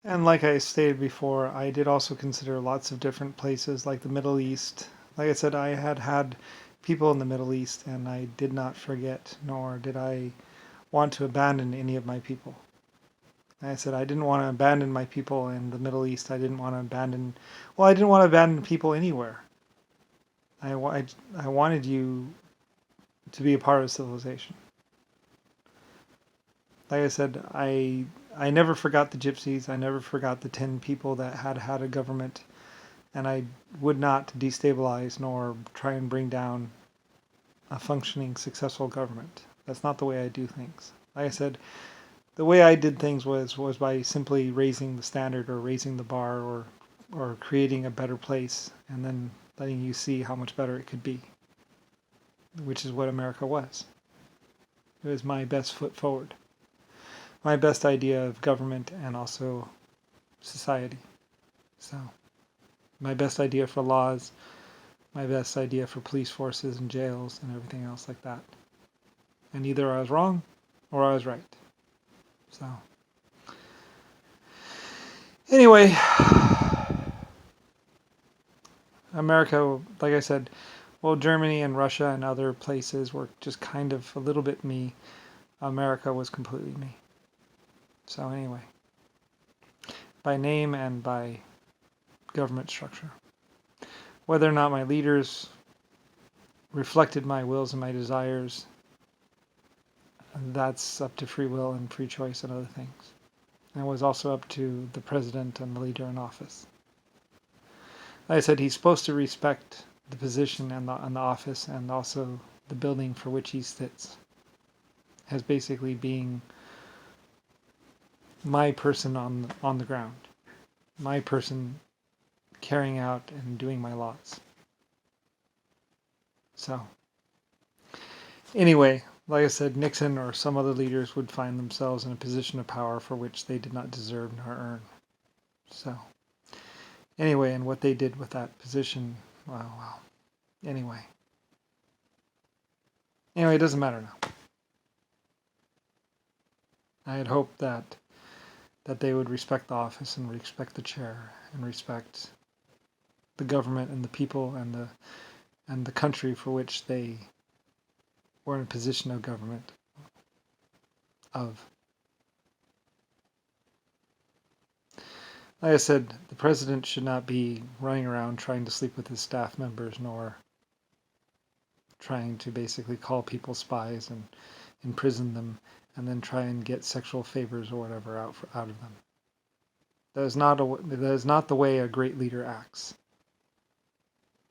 And like I stated before, I did also consider lots of different places like the Middle East. Like I said, I had people in the Middle East, and I did not forget, nor did I want to abandon any of my people. Like I said, I didn't want to abandon my people in the Middle East. I didn't want to abandon, well, I didn't want to abandon people anywhere. I wanted you to be a part of civilization. Like I said, I never forgot the gypsies. I never forgot the 10 people that had a government, and I would not destabilize nor try and bring down a functioning, successful government. That's not the way I do things. Like I said, the way I did things was by simply raising the standard or raising the bar or creating a better place and then letting you see how much better it could be, which is what America was. It was my best foot forward, my best idea of government and also society. So, my best idea for laws, my best idea for police forces and jails and everything else like that. And either I was wrong or I was right. So, anyway, America, like I said, well, Germany and Russia and other places were just kind of a little bit me. America was completely me. So, anyway, by name and by government structure. Whether or not my leaders reflected my wills and my desires, that's up to free will and free choice and other things. And it was also up to the president and the leader in office. Like I said, he's supposed to respect the position and the office and also the building for which he sits as basically being my person on the ground, my person carrying out and doing my laws. So, anyway, like I said, Nixon or some other leaders would find themselves in a position of power for which they did not deserve nor earn. So, anyway, and what they did with that position, well. Anyway, it doesn't matter now. I had hoped that they would respect the office and respect the chair and respect the government and the people and the country for which they were in a position of government of. Like I said, the president should not be running around trying to sleep with his staff members, nor trying to basically call people spies and imprison them and then try and get sexual favors or whatever out of them. That is not the way a great leader acts.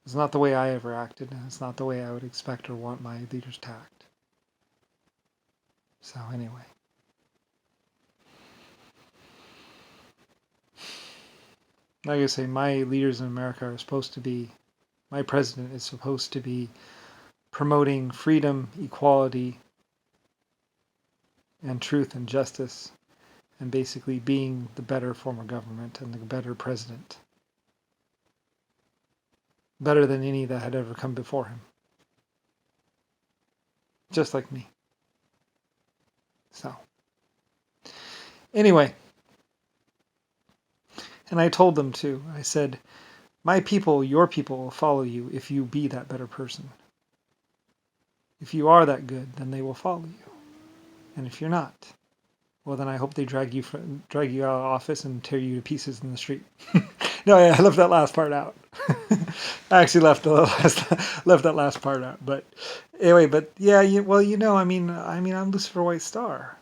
It's not the way I ever acted, and it's not the way I would expect or want my leaders to act. So anyway. Like I say, my leaders in America are supposed to be, my president is supposed to be promoting freedom, equality, and truth and justice, and basically being the better form of government and the better president. Better than any that had ever come before him. Just like me. So, anyway, and I told them too, I said, my people, your people will follow you if you be that better person. If you are that good, then they will follow you. And if you're not, well, then I hope they drag you out of office and tear you to pieces in the street. No, I left that last part out. I actually left that last part out. But anyway, yeah, I'm Lucifer White Star.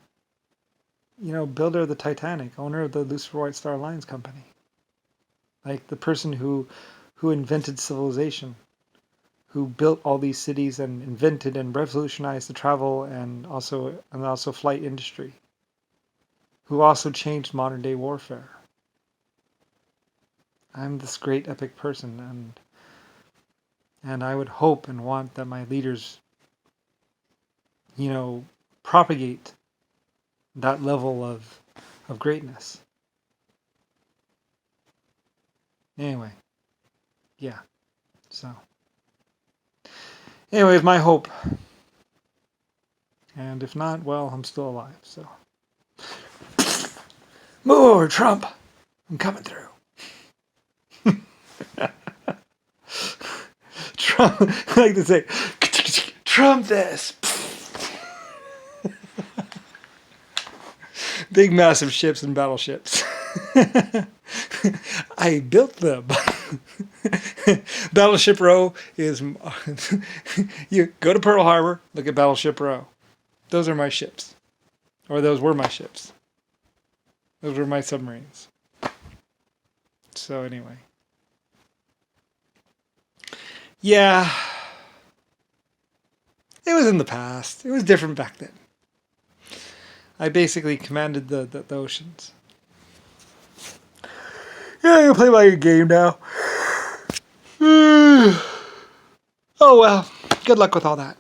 Builder of the Titanic, owner of the Lucifer White Star Lines Company. Like the person who invented civilization, who built all these cities and invented and revolutionized the travel and also flight industry, who also changed modern day warfare. I'm this great epic person, and I would hope and want that my leaders, propagate that level of greatness. Anyway, yeah. So, anyways, my hope. And if not, well, I'm still alive, so. More Trump! I'm coming through. Trump, I like to say, Trump this. Big, massive ships and battleships. I built them. Battleship Row is... You go to Pearl Harbor, look at Battleship Row. Those are my ships. Or those were my ships. Those were my submarines. So anyway. Yeah. It was in the past. It was different back then. I basically commanded the oceans. Yeah, you play my game now. Oh well. Good luck with all that.